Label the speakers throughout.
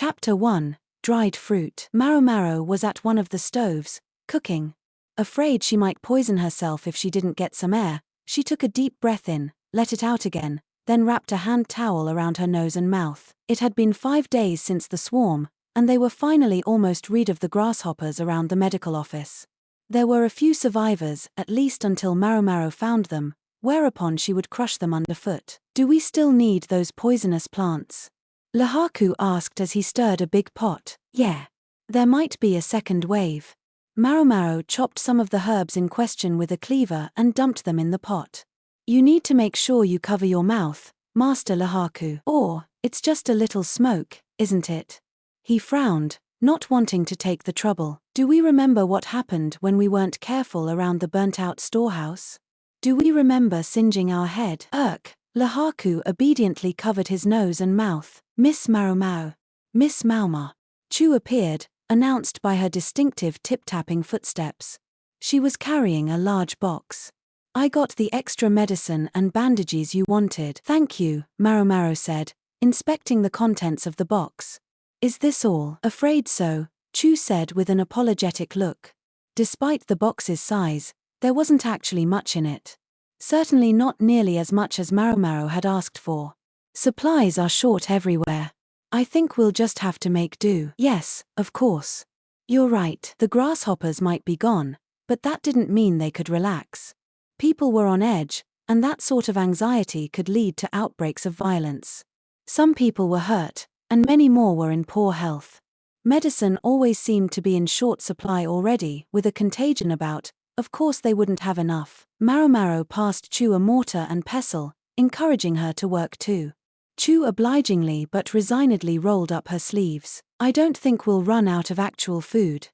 Speaker 1: Chapter 1. Dried Fruit. Maomao was at one of the stoves, cooking. Afraid she might poison herself if she didn't get some air, she took a deep breath in, let it out again, then wrapped a hand towel around her nose and mouth. It had been 5 days since the swarm, and they were finally almost rid of the grasshoppers around the medical office. There were a few survivors, at least until Maomao found them, whereupon she would crush them underfoot. Do we still need those poisonous plants? Lahaku asked as he stirred a big pot. Yeah. There might be a second wave. Maomao chopped some of the herbs in question with a cleaver and dumped them in the pot. You need to make sure you cover your mouth, Master Lahaku. Or, it's just a little smoke, isn't it? He frowned, not wanting to take the trouble. Do we remember what happened when we weren't careful around the burnt-out storehouse? Do we remember singeing our head? Lahaku obediently covered his nose and mouth. Miss Maomao. Miss Maomao. Chu appeared, announced by her distinctive tip-tapping footsteps. She was carrying a large box. I got the extra medicine and bandages you wanted. Thank you, Maomao said, inspecting the contents of the box. Is this all? Afraid so, Chu said with an apologetic look. Despite the box's size, there wasn't actually much in it. Certainly not nearly as much as Maomao had asked for. Supplies are short everywhere. I think we'll just have to make do. Yes, of course. You're right. The grasshoppers might be gone, but that didn't mean they could relax. People were on edge, and that sort of anxiety could lead to outbreaks of violence. Some people were hurt, and many more were in poor health. Medicine always seemed to be in short supply already. With a contagion about, of course they wouldn't have enough. Maomao passed Chu a mortar and pestle, encouraging her to work too. Chu obligingly but resignedly rolled up her sleeves. I don't think we'll run out of actual food.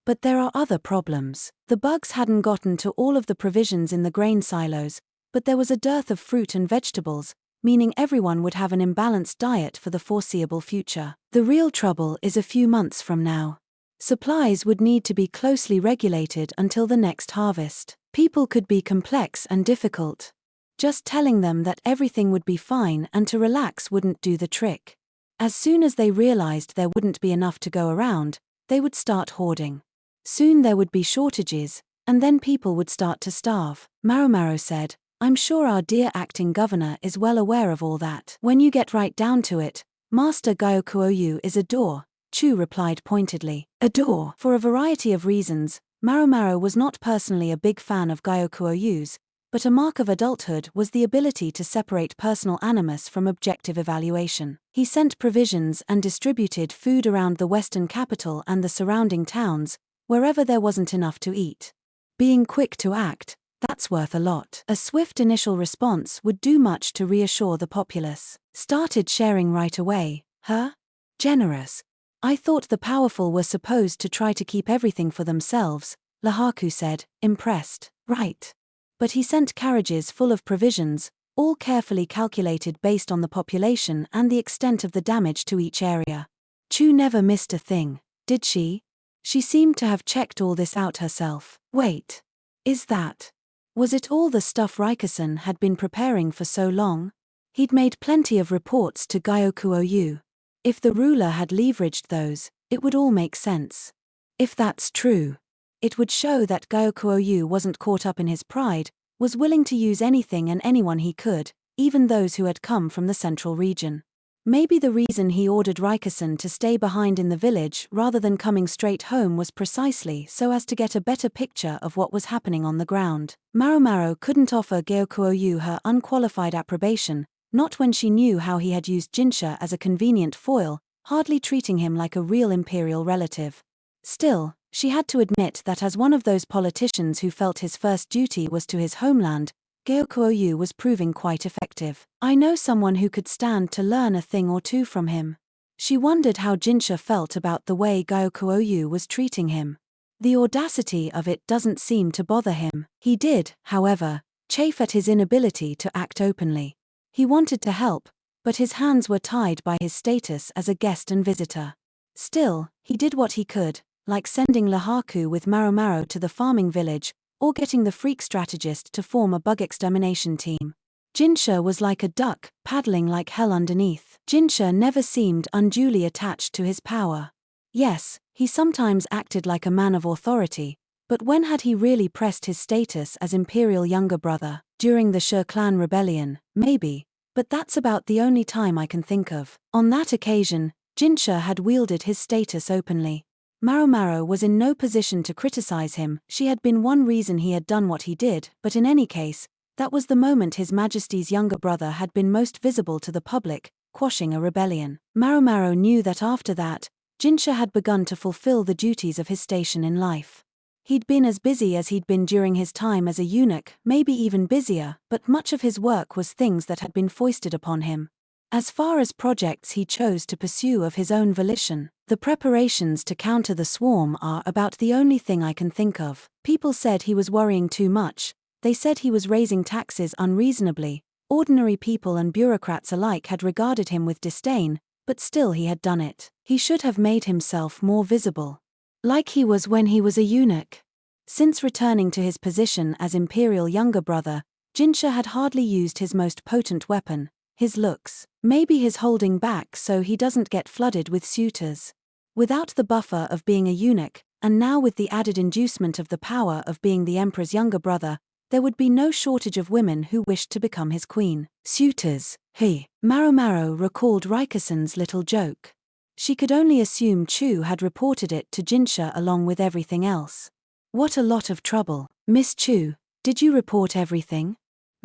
Speaker 1: But there are other problems. The bugs hadn't gotten to all of the provisions in the grain silos, but there was a dearth of fruit and vegetables, meaning everyone would have an imbalanced diet for the foreseeable future. The real trouble is a few months from now. Supplies would need to be closely regulated until the next harvest. People could be complex and difficult. Just telling them that everything would be fine and to relax wouldn't do the trick. As soon as they realized there wouldn't be enough to go around, they would start hoarding. Soon there would be shortages, and then people would start to starve. Maomao said, I'm sure our dear acting governor is well aware of all that. When you get right down to it, Master Gyokuoyu is a door, Chu replied pointedly. A door? For a variety of reasons, Maomao was not personally a big fan of Gyokuoyu's, but a mark of adulthood was the ability to separate personal animus from objective evaluation. He sent provisions and distributed food around the western capital and the surrounding towns, wherever there wasn't enough to eat. Being quick to act, that's worth a lot. A swift initial response would do much to reassure the populace. Started sharing right away, huh? Generous. I thought the powerful were supposed to try to keep everything for themselves, Lahaku said, impressed. Right. But he sent carriages full of provisions, all carefully calculated based on the population and the extent of the damage to each area. Chu never missed a thing, did she? She seemed to have checked all this out herself. Wait. Is that? Was it all the stuff Rikusen had been preparing for so long? He'd made plenty of reports to Gyokuoyu. If the ruler had leveraged those, it would all make sense. If that's true, it would show that Gyokuoyu wasn't caught up in his pride, was willing to use anything and anyone he could, even those who had come from the central region. Maybe the reason he ordered Rikusen to stay behind in the village rather than coming straight home was precisely so as to get a better picture of what was happening on the ground. Maomao couldn't offer Gyokuoyu her unqualified approbation, not when she knew how he had used Jinshi as a convenient foil, hardly treating him like a real imperial relative. Still, she had to admit that as one of those politicians who felt his first duty was to his homeland, Gyokuoyu was proving quite effective. I know someone who could stand to learn a thing or two from him. She wondered how Jinshi felt about the way Gyokuoyu was treating him. The audacity of it doesn't seem to bother him. He did, however, chafe at his inability to act openly. He wanted to help, but his hands were tied by his status as a guest and visitor. Still, he did what he could, like sending Lahaku with Maomao to the farming village, or getting the freak strategist to form a bug extermination team. Jinshi was like a duck, paddling like hell underneath. Jinshi never seemed unduly attached to his power. Yes, he sometimes acted like a man of authority, but when had he really pressed his status as imperial younger brother? During the Shi clan rebellion, maybe, but that's about the only time I can think of. On that occasion, Jinshi had wielded his status openly. Maomao was in no position to criticize him. She had been one reason he had done what he did, but in any case, that was the moment His Majesty's younger brother had been most visible to the public, quashing a rebellion. Maomao knew that after that, Jinshi had begun to fulfill the duties of his station in life. He'd been as busy as he'd been during his time as a eunuch, maybe even busier, but much of his work was things that had been foisted upon him. As far as projects he chose to pursue of his own volition, the preparations to counter the swarm are about the only thing I can think of. People said he was worrying too much. They said he was raising taxes unreasonably. Ordinary people and bureaucrats alike had regarded him with disdain, but still he had done it. He should have made himself more visible. Like he was when he was a eunuch. Since returning to his position as imperial younger brother, Jinshi had hardly used his most potent weapon, his looks. Maybe his holding back so he doesn't get flooded with suitors. Without the buffer of being a eunuch, and now with the added inducement of the power of being the emperor's younger brother, there would be no shortage of women who wished to become his queen. Suitors, Maomao recalled Rikison's little joke. She could only assume Chu had reported it to Jinshi along with everything else. What a lot of trouble. Miss Chu, did you report everything?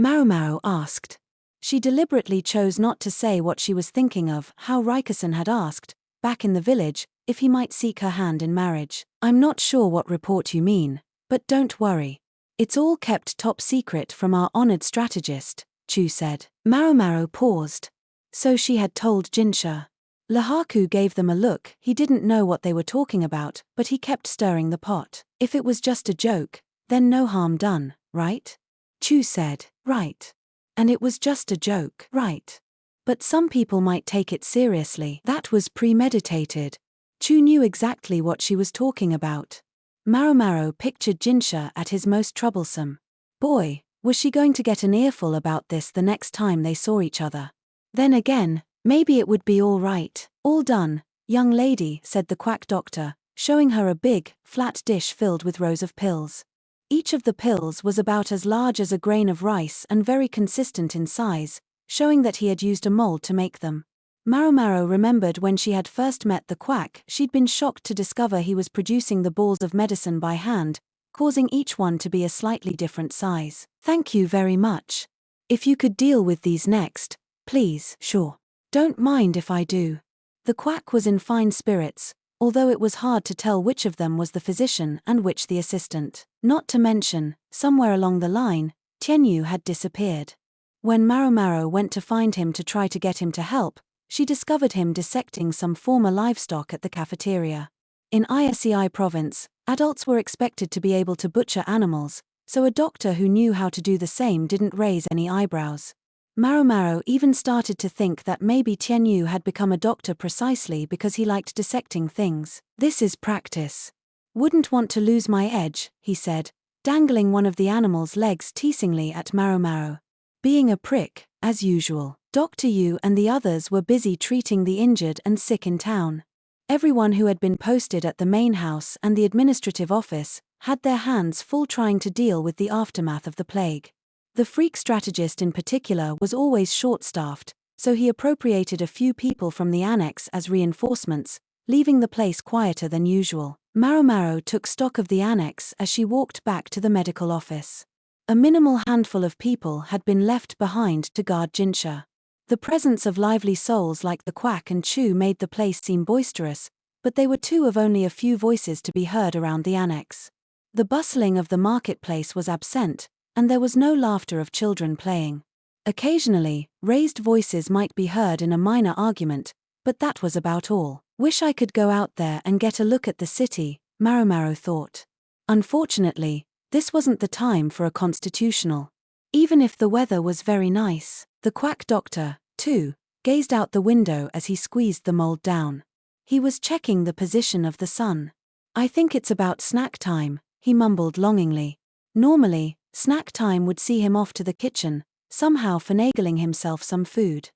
Speaker 1: Maomao asked. She deliberately chose not to say what she was thinking of, how Rikison had asked, back in the village, if he might seek her hand in marriage. I'm not sure what report you mean, but don't worry. It's all kept top secret from our honored strategist, Chu said. Maomao paused. So she had told Jinshi. Lahaku gave them a look. He didn't know what they were talking about, but he kept stirring the pot. If it was just a joke, then no harm done, right? Chu said. Right. And it was just a joke, right? But some people might take it seriously. That was premeditated. Chu knew exactly what she was talking about. Maomao pictured Jinshi at his most troublesome. Boy, was she going to get an earful about this the next time they saw each other. Then again, maybe it would be all right. All done, young lady, said the quack doctor, showing her a big, flat dish filled with rows of pills. Each of the pills was about as large as a grain of rice and very consistent in size, showing that he had used a mold to make them. Maomao remembered when she had first met the quack, she'd been shocked to discover he was producing the balls of medicine by hand, causing each one to be a slightly different size. Thank you very much. If you could deal with these next, please. Sure. Don't mind if I do. The quack was in fine spirits, although it was hard to tell which of them was the physician and which the assistant. Not to mention, somewhere along the line, Tianyu had disappeared. When Maomao went to find him to try to get him to help, she discovered him dissecting some former livestock at the cafeteria. In Isei province, adults were expected to be able to butcher animals, so a doctor who knew how to do the same didn't raise any eyebrows. Maomao even started to think that maybe Tianyu had become a doctor precisely because he liked dissecting things. This is practice. Wouldn't want to lose my edge, he said, dangling one of the animal's legs teasingly at Maomao. Being a prick, as usual. Dr. Yu and the others were busy treating the injured and sick in town. Everyone who had been posted at the main house and the administrative office had their hands full trying to deal with the aftermath of the plague. The freak strategist in particular was always short-staffed, so he appropriated a few people from the annex as reinforcements, leaving the place quieter than usual. Maomao took stock of the annex as she walked back to the medical office. A minimal handful of people had been left behind to guard Jinshi. The presence of lively souls like the quack and Chu made the place seem boisterous, but they were two of only a few voices to be heard around the annex. The bustling of the marketplace was absent, and there was no laughter of children playing. Occasionally, raised voices might be heard in a minor argument, but that was about all. Wish I could go out there and get a look at the city, Maomao thought. Unfortunately, this wasn't the time for a constitutional. Even if the weather was very nice, the quack doctor, too, gazed out the window as he squeezed the mold down. He was checking the position of the sun. I think it's about snack time, he mumbled longingly. Normally, snack time would see him off to the kitchen, somehow finagling himself some food.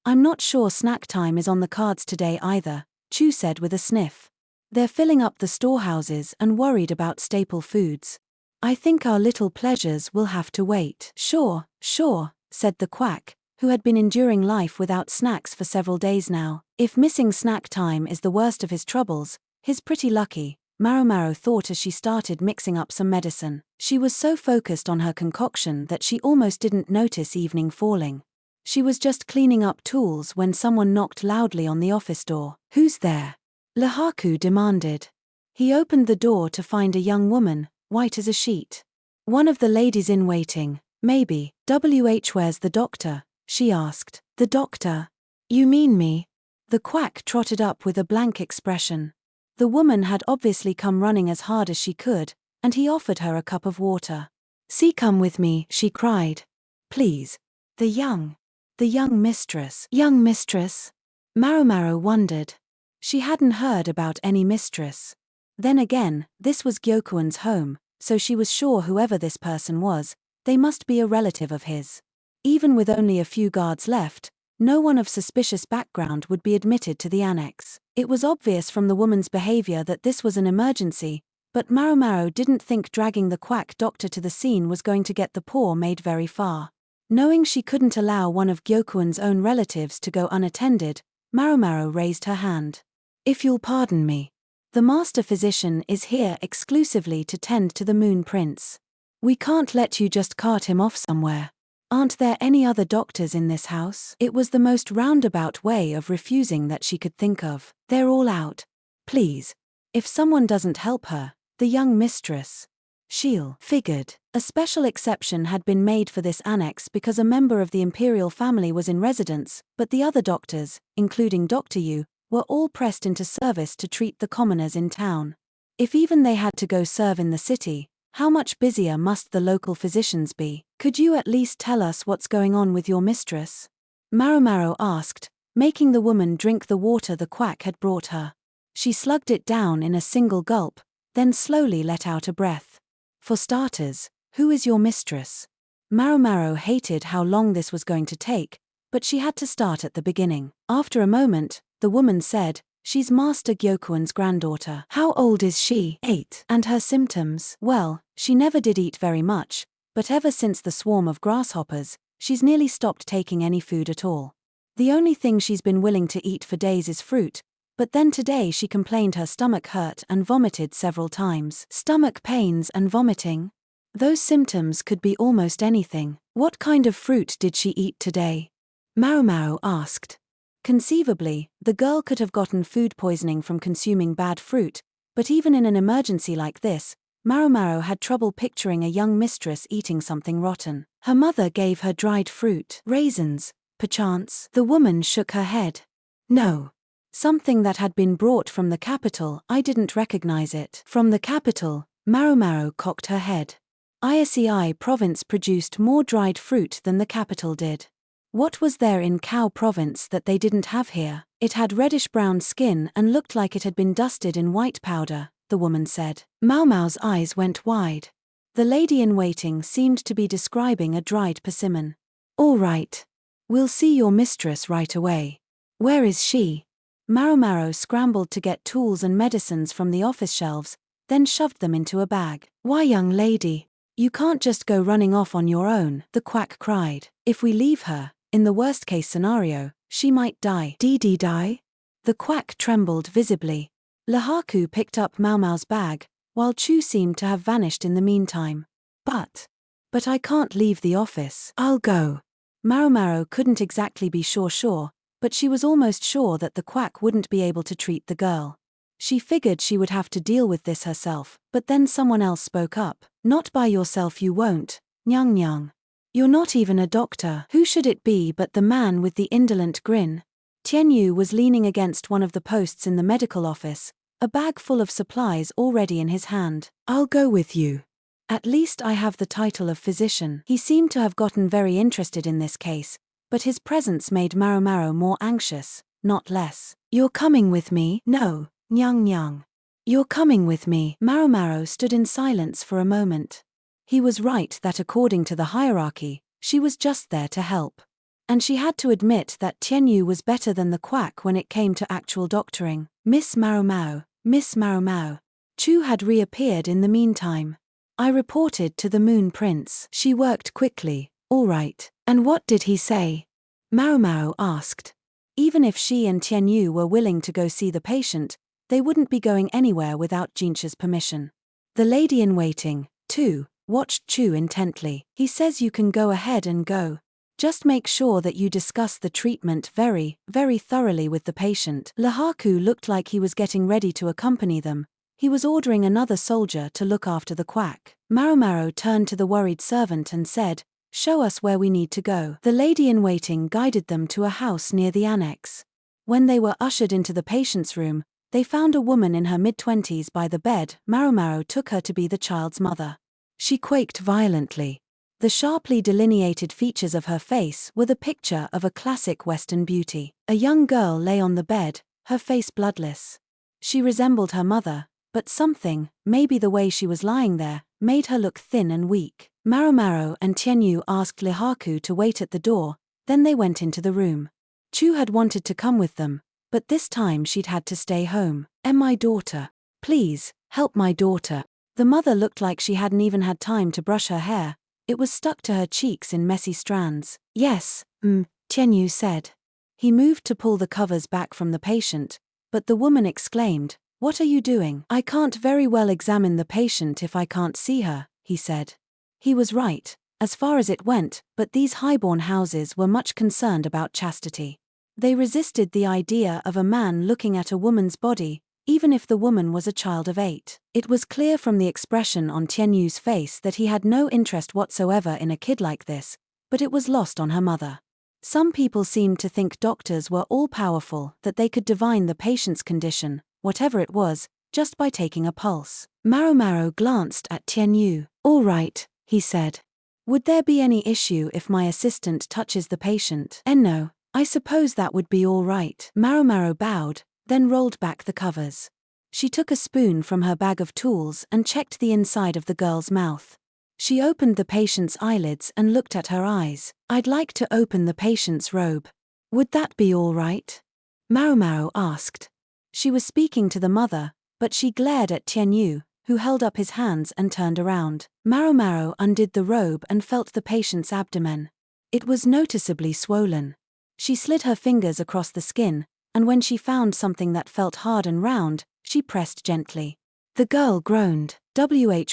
Speaker 1: I'm not sure snack time is on the cards today either, Chu said with a sniff. They're filling up the storehouses and worried about staple foods. I think our little pleasures will have to wait. Sure, said the quack, who had been enduring life without snacks for several days now. If missing snack time is the worst of his troubles, he's pretty lucky, Maomao thought as she started mixing up some medicine. She was so focused on her concoction that she almost didn't notice evening falling. She was just cleaning up tools when someone knocked loudly on the office door. Who's there? Lahaku demanded. He opened the door to find a young woman, white as a sheet. One of the ladies in waiting, maybe. Where's the doctor? She asked. The doctor? You mean me? The quack trotted up with a blank expression. The woman had obviously come running as hard as she could, and he offered her a cup of water. See, come with me, she cried. Please. The young mistress. Young mistress? Maomao wondered. She hadn't heard about any mistress. Then again, this was Gyokuin's home, so she was sure whoever this person was, they must be a relative of his. Even with only a few guards left, no one of suspicious background would be admitted to the annex. It was obvious from the woman's behavior that this was an emergency, but Maomao didn't think dragging the quack doctor to the scene was going to get the poor maid very far. Knowing she couldn't allow one of Gyokuin's own relatives to go unattended, Maomao raised her hand. If you'll pardon me. The master physician is here exclusively to tend to the Moon Prince. We can't let you just cart him off somewhere. Aren't there any other doctors in this house? It was the most roundabout way of refusing that she could think of. They're all out. Please. If someone doesn't help her, the young mistress. She'll. Figured. A special exception had been made for this annex because a member of the imperial family was in residence, but the other doctors, including Dr. Yu, were all pressed into service to treat the commoners in town. If even they had to go serve in the city, how much busier must the local physicians be? Could you at least tell us what's going on with your mistress? Maomao asked, making the woman drink the water the quack had brought her. She slugged it down in a single gulp, then slowly let out a breath. For starters, who is your mistress? Maomao hated how long this was going to take, but she had to start at the beginning. After a moment, the woman said, she's Master Gyokuin's granddaughter. How old is she? 8. And her symptoms? Well, she never did eat very much, but ever since the swarm of grasshoppers, she's nearly stopped taking any food at all. The only thing she's been willing to eat for days is fruit, but then today she complained her stomach hurt and vomited several times. Stomach pains and vomiting? Those symptoms could be almost anything. What kind of fruit did she eat today? Maomao asked. Conceivably, the girl could have gotten food poisoning from consuming bad fruit, but even in an emergency like this, Maomao had trouble picturing a young mistress eating something rotten. Her mother gave her dried fruit. Raisins, perchance? The woman shook her head. No. Something that had been brought from the capital. I didn't recognize it. From the capital? Maomao cocked her head. Isei province produced more dried fruit than the capital did. What was there in Cow province that they didn't have here? It had reddish-brown skin and looked like it had been dusted in white powder, the woman said. Maomao's eyes went wide. The lady-in-waiting seemed to be describing a dried persimmon. All right. We'll see your mistress right away. Where is she? Maomao scrambled to get tools and medicines from the office shelves, then shoved them into a bag. Why, young lady? You can't just go running off on your own, the quack cried. If we leave her, in the worst-case scenario, she might die. Dee die? The quack trembled visibly. Lahaku picked up Maomao's bag, while Chu seemed to have vanished in the meantime. But I can't leave the office. I'll go. Maomao couldn't exactly be sure, but she was almost sure that the quack wouldn't be able to treat the girl. She figured she would have to deal with this herself, but then someone else spoke up. Not by yourself you won't, Nyang. You're not even a doctor. Who should it be but the man with the indolent grin? Tianyu was leaning against one of the posts in the medical office, a bag full of supplies already in his hand. I'll go with you. At least I have the title of physician. He seemed to have gotten very interested in this case, but his presence made Maomao more anxious, not less. You're coming with me? No, Nyang. You're coming with me. Maomao stood in silence for a moment. He was right that according to the hierarchy, She was just there to help. And she had to admit that Tianyu was better than the quack when it came to actual doctoring. Miss Maomao, Miss Maomao. Chu had reappeared in the meantime. I reported to the Moon Prince. She worked quickly. All right. And what did he say? Maomao asked. Even if she and Tianyu were willing to go see the patient, they wouldn't be going anywhere without Jinshi's permission. The lady-in-waiting, too, watched Chu intently. He says you can go ahead and go. Just make sure that you discuss the treatment very, very thoroughly with the patient. Lahaku looked like he was getting ready to accompany them. He was ordering another soldier to look after the quack. Maomao turned to the worried servant and said, "Show us where we need to go." The lady-in-waiting guided them to a house near the annex. When they were ushered into the patient's room, they found a woman in her mid-20s by the bed. Maomao took her to be the child's mother. She quaked violently. The sharply delineated features of her face were the picture of a classic Western beauty. A young girl lay on the bed, her face bloodless. She resembled her mother, but something, maybe the way she was lying there, made her look thin and weak. Maomao and Tianyu asked Lihaku to wait at the door, then they went into the room. Chu had wanted to come with them, but this time she'd had to stay home. My daughter. Please, help my daughter." The mother looked like she hadn't even had time to brush her hair. It was stuck to her cheeks in messy strands. "Yes, Tianyu said." He moved to pull the covers back from the patient, but the woman exclaimed, "What are you doing?" "I can't very well examine the patient if I can't see her," he said. He was right, as far as it went, but these highborn houses were much concerned about chastity. They resisted the idea of a man looking at a woman's body, even if the woman was a child of 8. It was clear from the expression on Tianyu's face that he had no interest whatsoever in a kid like this, but it was lost on her mother. Some people seemed to think doctors were all-powerful, that they could divine the patient's condition, whatever it was, just by taking a pulse. Maomao glanced at Tianyu. "All right," he said. "Would there be any issue if my assistant touches the patient?" "No, I suppose that would be all right." Maomao bowed, then rolled back the covers. She took a spoon from her bag of tools and checked the inside of the girl's mouth. She opened the patient's eyelids and looked at her eyes. "I'd like to open the patient's robe. Would that be all right?" Maomao asked. She was speaking to the mother, but she glared at Tianyu, who held up his hands and turned around. Maomao undid the robe and felt the patient's abdomen. It was noticeably swollen. She slid her fingers across the skin, and when she found something that felt hard and round, she pressed gently. The girl groaned.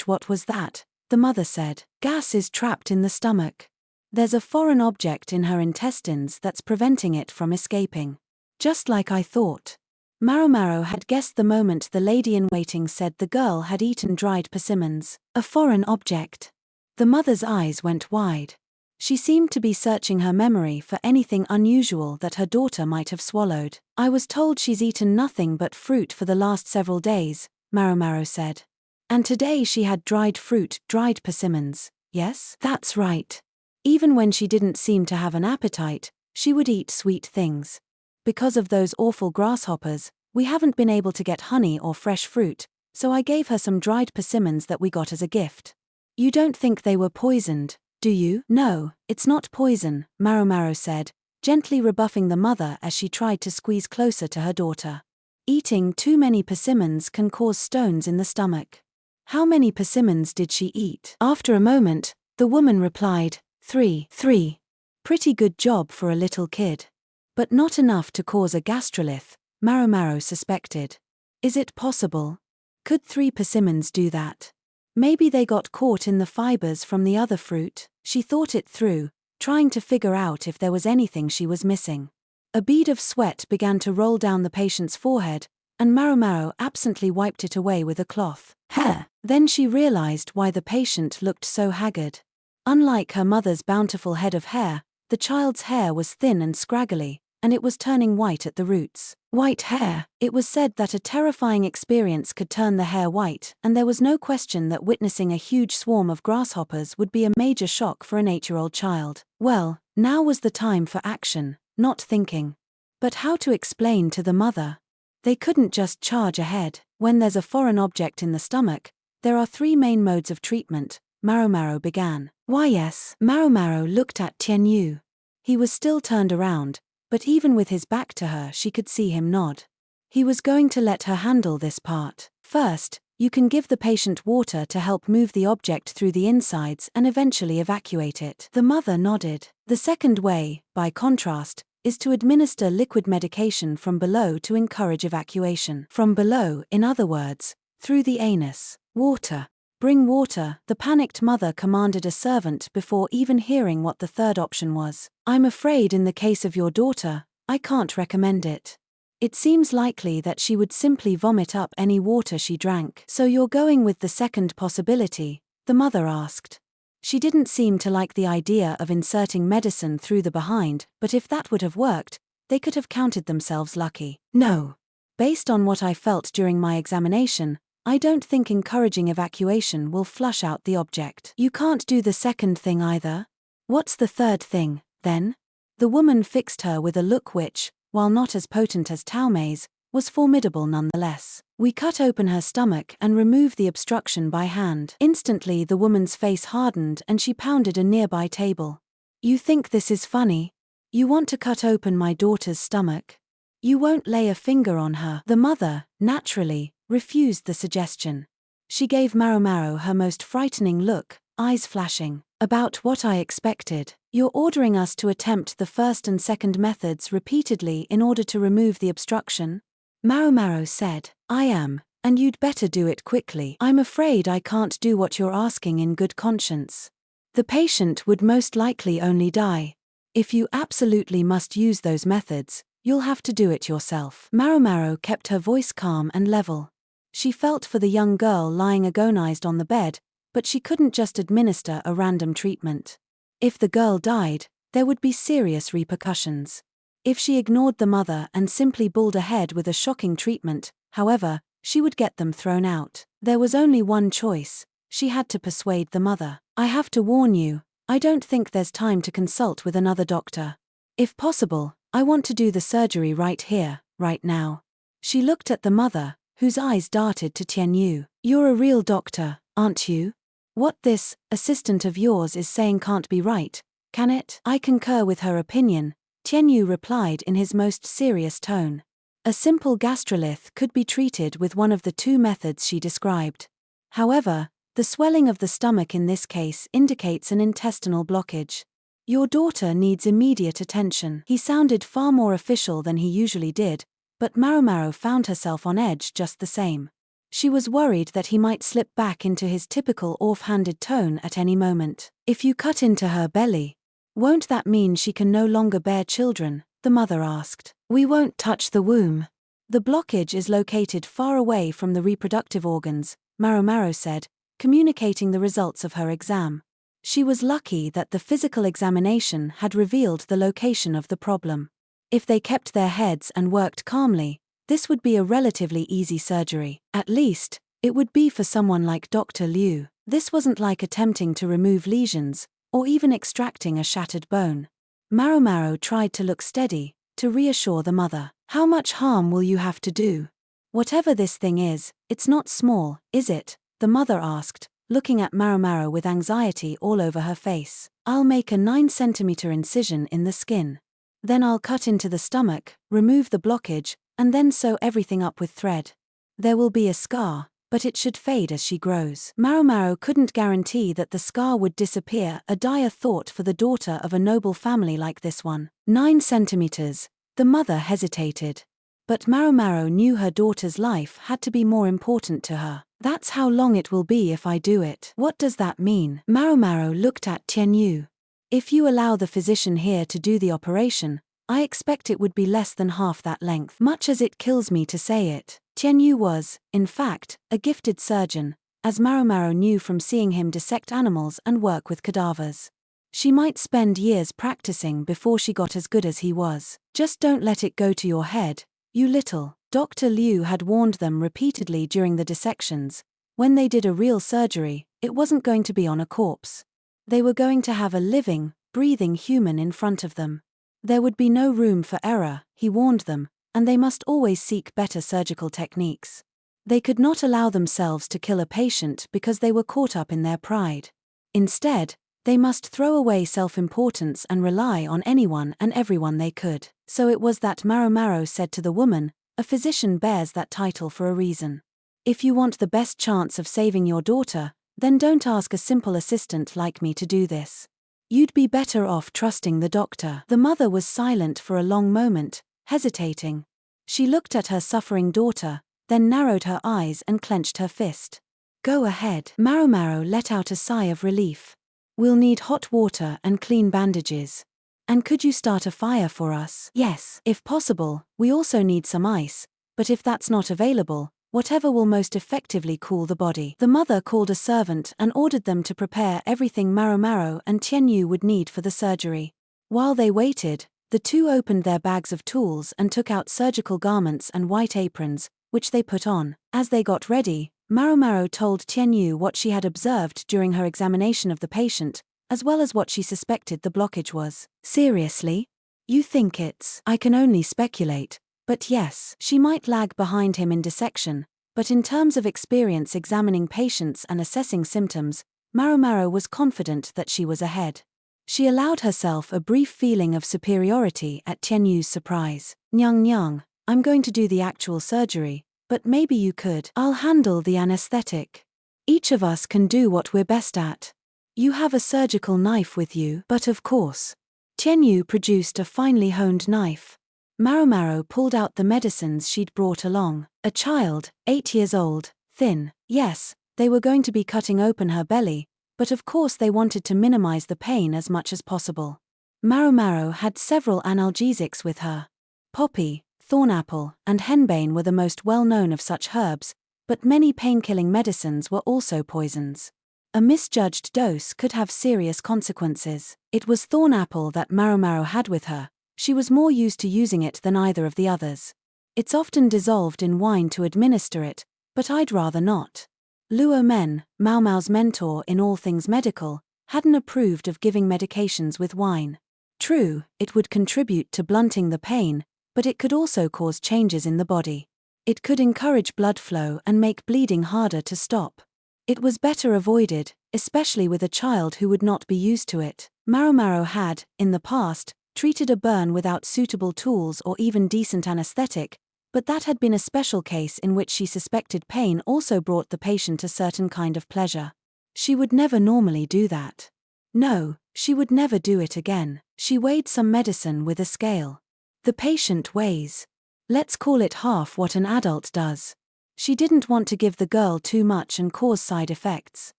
Speaker 1: What was that?" the mother said. "Gas is trapped in the stomach. There's a foreign object in her intestines that's preventing it from escaping." "Just like I thought." Maomao had guessed the moment the lady-in-waiting said the girl had eaten dried persimmons. A foreign object. The mother's eyes went wide. She seemed to be searching her memory for anything unusual that her daughter might have swallowed. "I was told she's eaten nothing but fruit for the last several days," Maomao said. "And today she had dried fruit, dried persimmons." "Yes, that's right." Even when she didn't seem to have an appetite, she would eat sweet things. "Because of those awful grasshoppers, we haven't been able to get honey or fresh fruit, so I gave her some dried persimmons that we got as a gift." "You don't think they were poisoned, do you?" "No, it's not poison," Maomao said, gently rebuffing the mother as she tried to squeeze closer to her daughter. "Eating too many persimmons can cause stones in the stomach." "How many persimmons did she eat?" After a moment, the woman replied, Three. Pretty good job for a little kid. But not enough to cause a gastrolith, Maomao suspected. Is it possible? Could 3 persimmons do that? Maybe they got caught in the fibers from the other fruit. She thought it through, trying to figure out if there was anything she was missing. A bead of sweat began to roll down the patient's forehead, and Maomao absently wiped it away with a cloth. Hair. Then she realized why the patient looked so haggard. Unlike her mother's bountiful head of hair, the child's hair was thin and scraggly, and it was turning white at the roots. White hair. It was said that a terrifying experience could turn the hair white, and there was no question that witnessing a huge swarm of grasshoppers would be a major shock for an 8-year-old child. Well, now was the time for action, not thinking. But how to explain to the mother? They couldn't just charge ahead. When there's a foreign object in the stomach, there are 3 main modes of treatment: Maomao began. Why yes. Maomao looked at Tianyu. He was still turned around, but even with his back to her she could see him nod. He was going to let her handle this part. First, you can give the patient water to help move the object through the insides and eventually evacuate it. The mother nodded. The second way, by contrast, is to administer liquid medication from below to encourage evacuation. From below, in other words, through the anus. Water. Bring water, the panicked mother commanded a servant before even hearing what the third option was. I'm afraid in the case of your daughter, I can't recommend it. It seems likely that she would simply vomit up any water she drank. So you're going with the second possibility? The mother asked. She didn't seem to like the idea of inserting medicine through the behind, but if that would have worked, they could have counted themselves lucky. No. Based on what I felt during my examination, I don't think encouraging evacuation will flush out the object. You can't do the second thing either? What's the third thing, then? The woman fixed her with a look which, while not as potent as Taomei's, was formidable nonetheless. We cut open her stomach and remove the obstruction by hand. Instantly the woman's face hardened and she pounded a nearby table. You think this is funny? You want to cut open my daughter's stomach? You won't lay a finger on her. The mother, naturally, refused the suggestion. She gave Maomao her most frightening look, eyes flashing. About what I expected. You're ordering us to attempt the first and second methods repeatedly in order to remove the obstruction? Maomao said. I am, and you'd better do it quickly. I'm afraid I can't do what you're asking in good conscience. The patient would most likely only die. If you absolutely must use those methods, you'll have to do it yourself. Maomao kept her voice calm and level. She felt for the young girl lying agonized on the bed, but she couldn't just administer a random treatment. If the girl died, there would be serious repercussions. If she ignored the mother and simply bulled ahead with a shocking treatment, however, she would get them thrown out. There was only one choice. She had to persuade the mother. I have to warn you, I don't think there's time to consult with another doctor. If possible, I want to do the surgery right here, right now. She looked at the mother, whose eyes darted to Tianyu. You're a real doctor, aren't you? What this assistant of yours is saying can't be right, can it? I concur with her opinion, Tianyu replied in his most serious tone. A simple gastrolith could be treated with one of the two methods she described. However, the swelling of the stomach in this case indicates an intestinal blockage. Your daughter needs immediate attention. He sounded far more official than he usually did, but Maomao found herself on edge just the same. She was worried that he might slip back into his typical off-handed tone at any moment. If you cut into her belly, won't that mean she can no longer bear children? The mother asked. We won't touch the womb. The blockage is located far away from the reproductive organs, Maomao said, communicating the results of her exam. She was lucky that the physical examination had revealed the location of the problem. If they kept their heads and worked calmly, this would be a relatively easy surgery. At least, it would be for someone like Dr. Liu. This wasn't like attempting to remove lesions, or even extracting a shattered bone. Maomao tried to look steady, to reassure the mother. How much harm will you have to do? Whatever this thing is, it's not small, is it? The mother asked, looking at Maomao with anxiety all over her face. I'll make a 9-centimeter incision in the skin. Then I'll cut into the stomach, remove the blockage, and then sew everything up with thread. There will be a scar, but it should fade as she grows. Maomao couldn't guarantee that the scar would disappear, a dire thought for the daughter of a noble family like this one. 9 centimeters, the mother hesitated. But Maomao knew her daughter's life had to be more important to her. That's how long it will be if I do it. What does that mean? Maomao looked at Tianyu. If you allow the physician here to do the operation, I expect it would be less than half that length. Much as it kills me to say it, Tianyu was, in fact, a gifted surgeon, as Maomao knew from seeing him dissect animals and work with cadavers. She might spend years practicing before she got as good as he was. Just don't let it go to your head, you little. Dr. Liu had warned them repeatedly during the dissections. When they did a real surgery, it wasn't going to be on a corpse. They were going to have a living, breathing human in front of them. There would be no room for error, he warned them, and they must always seek better surgical techniques. They could not allow themselves to kill a patient because they were caught up in their pride. Instead, they must throw away self-importance and rely on anyone and everyone they could. So it was that Maomao said to the woman, "A physician bears that title for a reason. If you want the best chance of saving your daughter, then don't ask a simple assistant like me to do this. You'd be better off trusting the doctor." The mother was silent for a long moment, hesitating. She looked at her suffering daughter, then narrowed her eyes and clenched her fist. "Go ahead." Maomao let out a sigh of relief. "We'll need hot water and clean bandages. And could you start a fire for us?" "Yes, if possible. We also need some ice, but if that's not available, whatever will most effectively cool the body." The mother called a servant and ordered them to prepare everything Maomao and Tianyu would need for the surgery. While they waited, the two opened their bags of tools and took out surgical garments and white aprons, which they put on. As they got ready, Maomao told Tianyu what she had observed during her examination of the patient, as well as what she suspected the blockage was. "Seriously? You think it's—" "I can only speculate. But yes, she might lag behind him in dissection, but in terms of experience examining patients and assessing symptoms, Maomao was confident that she was ahead." She allowed herself a brief feeling of superiority at Tianyu's surprise. "Nyang, I'm going to do the actual surgery, but maybe you could—" "I'll handle the anesthetic. Each of us can do what we're best at. You have a surgical knife with you." "But of course." Tianyu produced a finely honed knife. Maomao pulled out the medicines she'd brought along. A child, 8 years old, thin. Yes, they were going to be cutting open her belly, but of course they wanted to minimize the pain as much as possible. Maomao had several analgesics with her. Poppy, thornapple, and henbane were the most well-known of such herbs, but many pain-killing medicines were also poisons. A misjudged dose could have serious consequences. It was thornapple that Maomao had with her. She was more used to using it than either of the others. "It's often dissolved in wine to administer it, but I'd rather not." Luo Men, Maomao's mentor in all things medical, hadn't approved of giving medications with wine. True, it would contribute to blunting the pain, but it could also cause changes in the body. It could encourage blood flow and make bleeding harder to stop. It was better avoided, especially with a child who would not be used to it. Maomao had, in the past, treated a burn without suitable tools or even decent anesthetic, but that had been a special case in which she suspected pain also brought the patient a certain kind of pleasure. She would never normally do that. No, she would never do it again. She weighed some medicine with a scale. The patient weighs, let's call it half what an adult does. She didn't want to give the girl too much and cause side effects.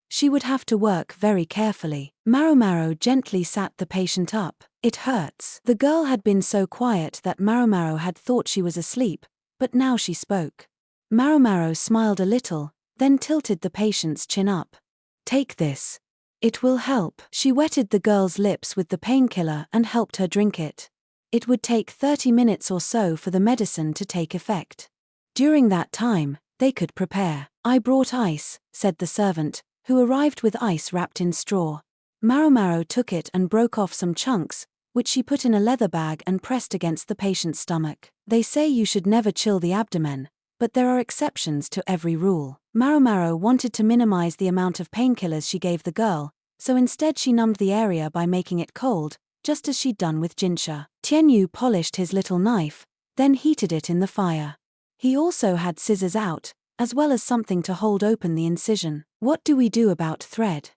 Speaker 1: She would have to work very carefully. Maomao gently sat the patient up. "It hurts." The girl had been so quiet that Maomao had thought she was asleep, but now she spoke. Maomao smiled a little, then tilted the patient's chin up. "Take this. It will help." She wetted the girl's lips with the painkiller and helped her drink it. It would take 30 minutes or so for the medicine to take effect. During that time, they could prepare. "I brought ice," said the servant, who arrived with ice wrapped in straw. Maomao took it and broke off some chunks, which she put in a leather bag and pressed against the patient's stomach. "They say you should never chill the abdomen, but there are exceptions to every rule." Maomao wanted to minimize the amount of painkillers she gave the girl, so instead she numbed the area by making it cold, just as she'd done with Jinshi. Tianyu polished his little knife, then heated it in the fire. He also had scissors out, as well as something to hold open the incision. "What do we do about thread?"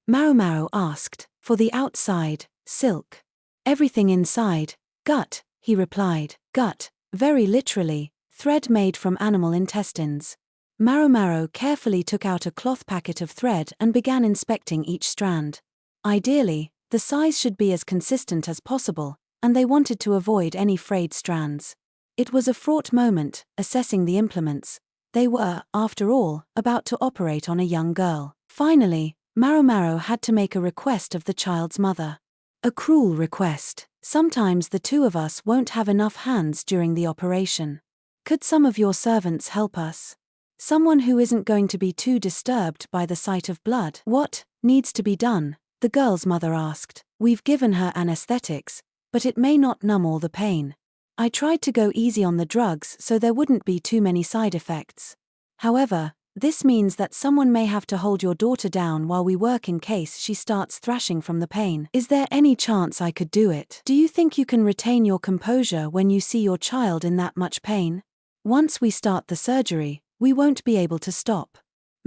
Speaker 1: Maomao asked. "For the outside, silk. Everything inside, gut," he replied. Gut, very literally, thread made from animal intestines. Maomao carefully took out a cloth packet of thread and began inspecting each strand. Ideally, the size should be as consistent as possible, and they wanted to avoid any frayed strands. It was a fraught moment, assessing the implements. They were, after all, about to operate on a young girl. Finally, Maomao had to make a request of the child's mother. A cruel request. "Sometimes the two of us won't have enough hands during the operation. Could some of your servants help us? Someone who isn't going to be too disturbed by the sight of blood." "What needs to be done?" the girl's mother asked. "We've given her anesthetics, but it may not numb all the pain. I tried to go easy on the drugs so there wouldn't be too many side effects. However, This means that someone may have to hold your daughter down while we work in case she starts thrashing from the pain. Is there any chance I could do it? Do you think you can retain your composure when you see your child in that much pain? Once we start the surgery, we won't be able to stop.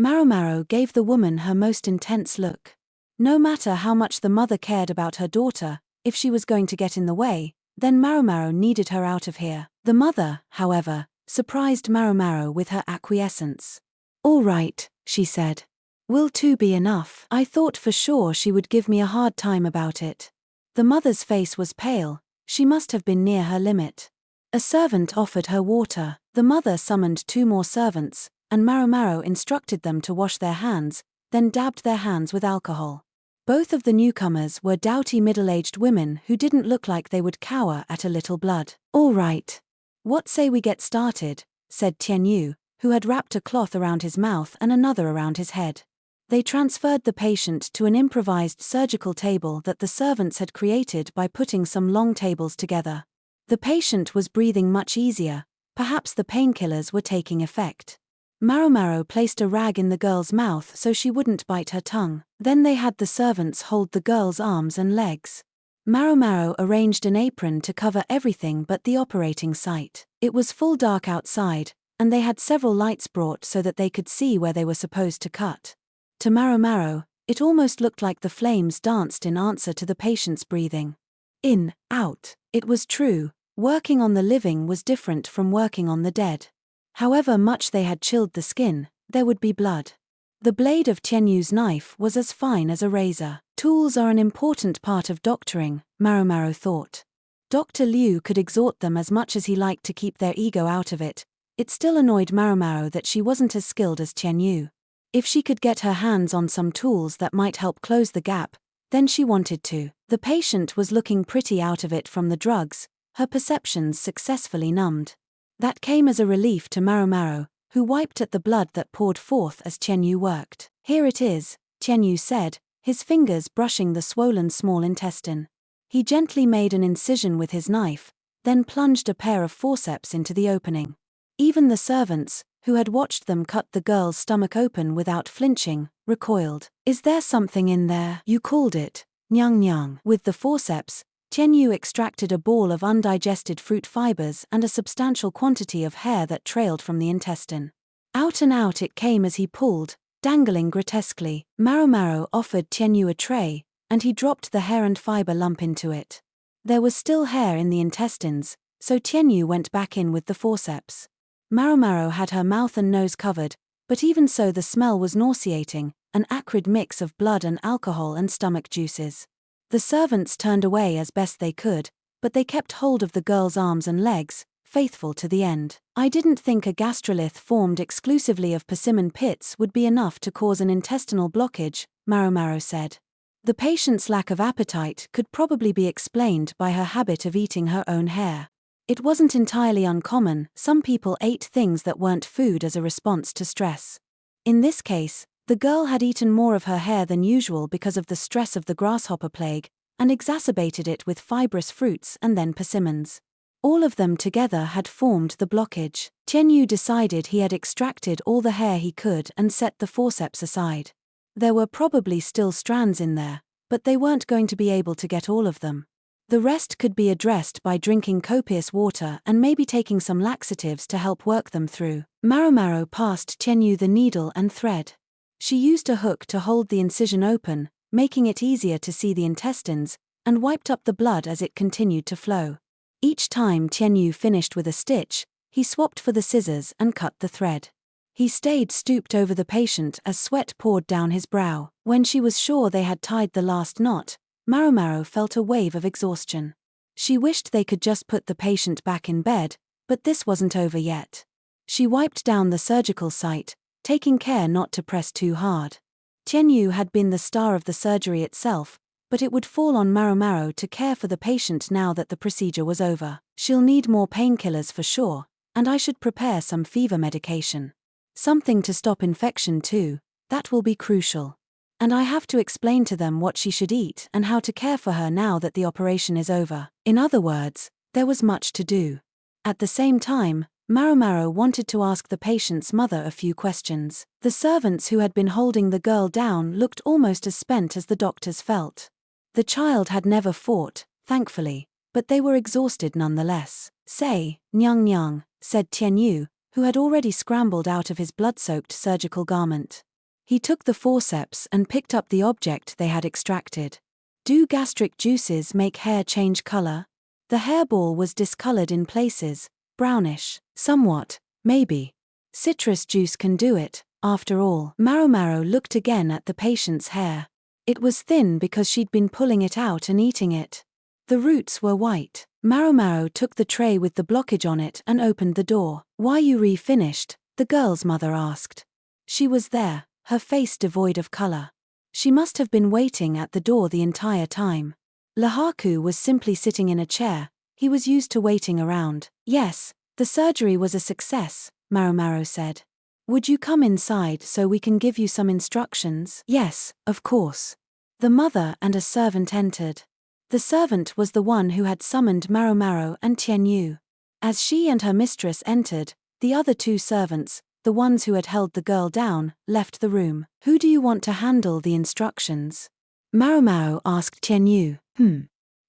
Speaker 1: Maomao gave the woman her most intense look. No matter how much the mother cared about her daughter, if she was going to get in the way, then Maomao needed her out of here. The mother, however, surprised Maomao with her acquiescence. All right, she said. Will 2 be enough? I thought for sure she would give me a hard time about it. The mother's face was pale, she must have been near her limit. A servant offered her water. The mother summoned 2 more servants, and Maomao instructed them to wash their hands, then dabbed their hands with alcohol. Both of the newcomers were doughty middle-aged women who didn't look like they would cower at a little blood. All right. What say we get started, said Tianyu, who had wrapped a cloth around his mouth and another around his head. They transferred the patient to an improvised surgical table that the servants had created by putting some long tables together. The patient was breathing much easier, perhaps the painkillers were taking effect. Maomao placed a rag in the girl's mouth so she wouldn't bite her tongue. Then they had the servants hold the girl's arms and legs. Maomao arranged an apron to cover everything but the operating site. It was full dark outside, and they had several lights brought so that they could see where they were supposed to cut. To Maomao, it almost looked like the flames danced in answer to the patient's breathing. In, out. It was true, working on the living was different from working on the dead. However much they had chilled the skin, there would be blood. The blade of Tianyu's knife was as fine as a razor. Tools are an important part of doctoring, Maomao thought. Dr. Liu could exhort them as much as he liked to keep their ego out of it. It still annoyed Maomao that she wasn't as skilled as Tianyu. If she could get her hands on some tools that might help close the gap, then she wanted to. The patient was looking pretty out of it from the drugs, her perceptions successfully numbed. That came as a relief to Maomao, who wiped at the blood that poured forth as Tianyu worked. Here it is, Tianyu said, his fingers brushing the swollen small intestine. He gently made an incision with his knife, then plunged a pair of forceps into the opening. Even the servants, who had watched them cut the girl's stomach open without flinching, recoiled. Is there something in there? You called it, nyang nyang. With the forceps, Tianyu extracted a ball of undigested fruit fibers and a substantial quantity of hair that trailed from the intestine. Out and out it came as he pulled, dangling grotesquely. Maomao offered Tianyu a tray, and he dropped the hair and fiber lump into it. There was still hair in the intestines, so Tianyu went back in with the forceps. Maomao had her mouth and nose covered, but even so the smell was nauseating, an acrid mix of blood and alcohol and stomach juices. The servants turned away as best they could, but they kept hold of the girl's arms and legs, faithful to the end. I didn't think a gastrolith formed exclusively of persimmon pits would be enough to cause an intestinal blockage, Maomao said. The patient's lack of appetite could probably be explained by her habit of eating her own hair. It wasn't entirely uncommon, some people ate things that weren't food as a response to stress. In this case, the girl had eaten more of her hair than usual because of the stress of the grasshopper plague, and exacerbated it with fibrous fruits and then persimmons. All of them together had formed the blockage. Tianyu decided he had extracted all the hair he could and set the forceps aside. There were probably still strands in there, but they weren't going to be able to get all of them. The rest could be addressed by drinking copious water and maybe taking some laxatives to help work them through. Maomao passed Tianyu the needle and thread. She used a hook to hold the incision open, making it easier to see the intestines, and wiped up the blood as it continued to flow. Each time Tianyu finished with a stitch, he swapped for the scissors and cut the thread. He stayed stooped over the patient as sweat poured down his brow. When she was sure they had tied the last knot, Maomao felt a wave of exhaustion. She wished they could just put the patient back in bed, but this wasn't over yet. She wiped down the surgical site, taking care not to press too hard. Tianyu had been the star of the surgery itself, but it would fall on Maomao to care for the patient now that the procedure was over. She'll need more painkillers for sure, and I should prepare some fever medication. Something to stop infection too, that will be crucial. And I have to explain to them what she should eat and how to care for her now that the operation is over. In other words, there was much to do. At the same time, Maomao wanted to ask the patient's mother a few questions. The servants who had been holding the girl down looked almost as spent as the doctors felt. The child had never fought, thankfully, but they were exhausted nonetheless. Say, Nyang Nyang, said Tianyu, who had already scrambled out of his blood-soaked surgical garment. He took the forceps and picked up the object they had extracted. Do gastric juices make hair change color? The hairball was discolored in places, brownish, somewhat, maybe. Citrus juice can do it, after all. Maomao looked again at the patient's hair. It was thin because she'd been pulling it out and eating it. The roots were white. Maomao took the tray with the blockage on it and opened the door. Why you finished? The girl's mother asked. She was there, her face devoid of color. She must have been waiting at the door the entire time. Lahaku was simply sitting in a chair. He was used to waiting around. Yes, the surgery was a success, Maomao said. Would you come inside so we can give you some instructions? Yes, of course. The mother and a servant entered. The servant was the one who had summoned Maomao and Tianyu. As she and her mistress entered, the other two servants, the ones who had held the girl down, left the room. Who do you want to handle the instructions? Maomao asked Tianyu.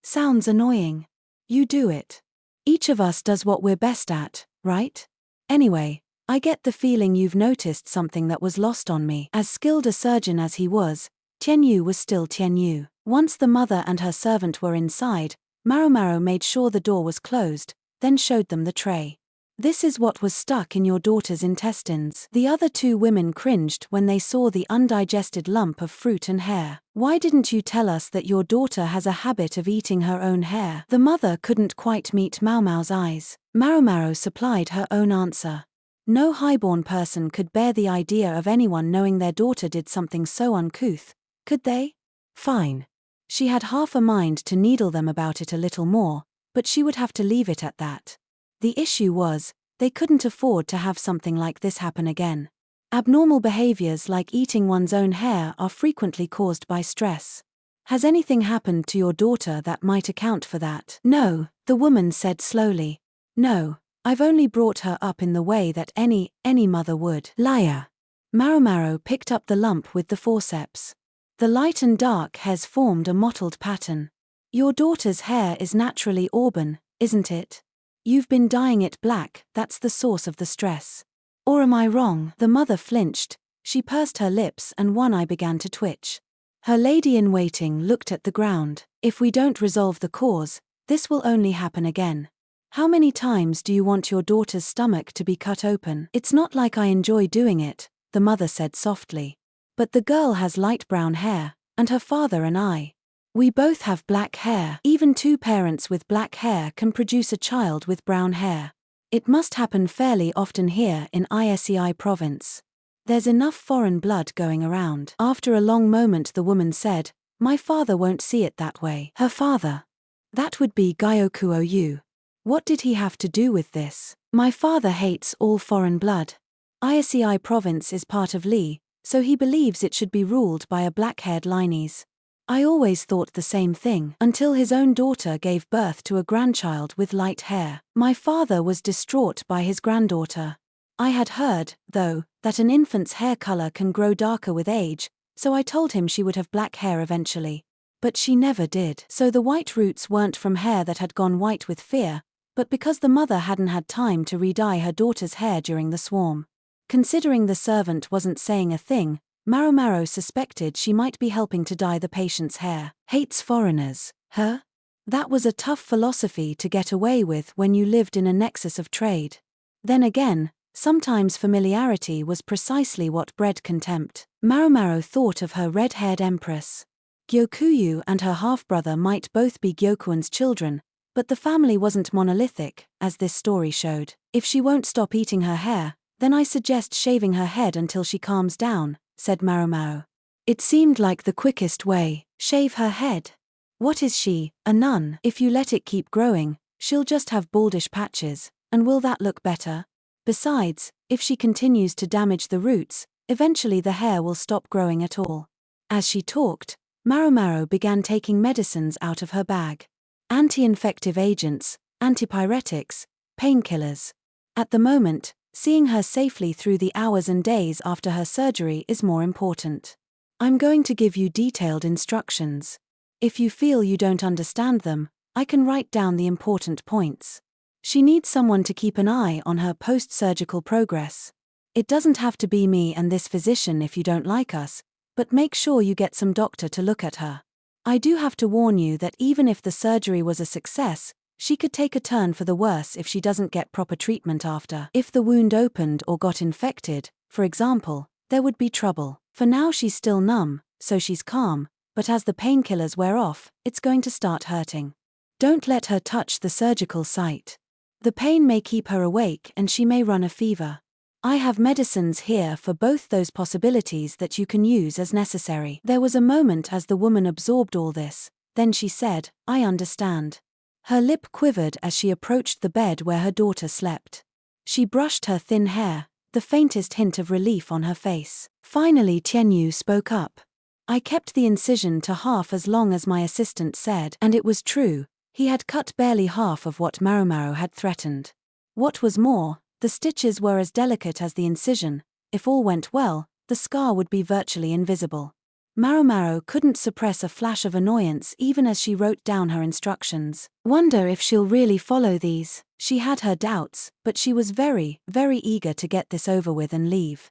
Speaker 1: Sounds annoying. You do it. Each of us does what we're best at, right? Anyway, I get the feeling you've noticed something that was lost on me. As skilled a surgeon as he was, Tianyu was still Tianyu. Once the mother and her servant were inside, Maomao made sure the door was closed, then showed them the tray. This is what was stuck in your daughter's intestines. The other two women cringed when they saw the undigested lump of fruit and hair. Why didn't you tell us that your daughter has a habit of eating her own hair? The mother couldn't quite meet Maomao's eyes. Maomao supplied her own answer. No highborn person could bear the idea of anyone knowing their daughter did something so uncouth, could they? Fine. She had half a mind to needle them about it a little more, but she would have to leave it at that. The issue was, they couldn't afford to have something like this happen again. Abnormal behaviors like eating one's own hair are frequently caused by stress. Has anything happened to your daughter that might account for that? No, the woman said slowly. No, I've only brought her up in the way that any mother would. Liar. Maomao picked up the lump with the forceps. The light and dark hairs formed a mottled pattern. Your daughter's hair is naturally auburn, isn't it? You've been dyeing it black, that's the source of the stress. Or am I wrong? The mother flinched, she pursed her lips and one eye began to twitch. Her lady-in-waiting looked at the ground. If we don't resolve the cause, this will only happen again. How many times do you want your daughter's stomach to be cut open? It's not like I enjoy doing it, the mother said softly. But the girl has light brown hair, and her father and I. We both have black hair. Even two parents with black hair can produce a child with brown hair. It must happen fairly often here in Isei province. There's enough foreign blood going around. After a long moment the woman said, my father won't see it that way. Her father? That would be Gyokuou. What did he have to do with this? My father hates all foreign blood. Isei province is part of Li, so he believes it should be ruled by a black-haired Linese. I always thought the same thing, until his own daughter gave birth to a grandchild with light hair. My father was distraught by his granddaughter. I had heard, though, that an infant's hair color can grow darker with age, so I told him she would have black hair eventually. But she never did. So the white roots weren't from hair that had gone white with fear, but because the mother hadn't had time to re-dye her daughter's hair during the swarm. Considering the servant wasn't saying a thing, Maomao suspected she might be helping to dye the patient's hair. Hates foreigners, huh? That was a tough philosophy to get away with when you lived in a nexus of trade. Then again, sometimes familiarity was precisely what bred contempt. Maomao thought of her red-haired empress. Gyokuyu and her half-brother might both be Gyokuin's children, but the family wasn't monolithic, as this story showed. If she won't stop eating her hair, then I suggest shaving her head until she calms down, said Maomao. It seemed like the quickest way. Shave her head? What is she, a nun? If you let it keep growing, she'll just have baldish patches, and will that look better? Besides, if she continues to damage the roots, eventually the hair will stop growing at all. As she talked, Maomao began taking medicines out of her bag. Anti-infective agents, antipyretics, painkillers. At the moment, seeing her safely through the hours and days after her surgery is more important. I'm going to give you detailed instructions. If you feel you don't understand them, I can write down the important points. She needs someone to keep an eye on her post-surgical progress. It doesn't have to be me and this physician if you don't like us, but make sure you get some doctor to look at her. I do have to warn you that even if the surgery was a success, she could take a turn for the worse if she doesn't get proper treatment after. If the wound opened or got infected, for example, there would be trouble. For now she's still numb, so she's calm, but as the painkillers wear off, it's going to start hurting. Don't let her touch the surgical site. The pain may keep her awake and she may run a fever. I have medicines here for both those possibilities that you can use as necessary. There was a moment as the woman absorbed all this, then she said, I understand. Her lip quivered as she approached the bed where her daughter slept. She brushed her thin hair, the faintest hint of relief on her face. Finally Tianyu spoke up. I kept the incision to half as long as my assistant said, and it was true, he had cut barely half of what Maomao had threatened. What was more, the stitches were as delicate as the incision. If all went well, the scar would be virtually invisible. Maomao couldn't suppress a flash of annoyance even as she wrote down her instructions. Wonder if she'll really follow these. She had her doubts, but she was very, very eager to get this over with and leave.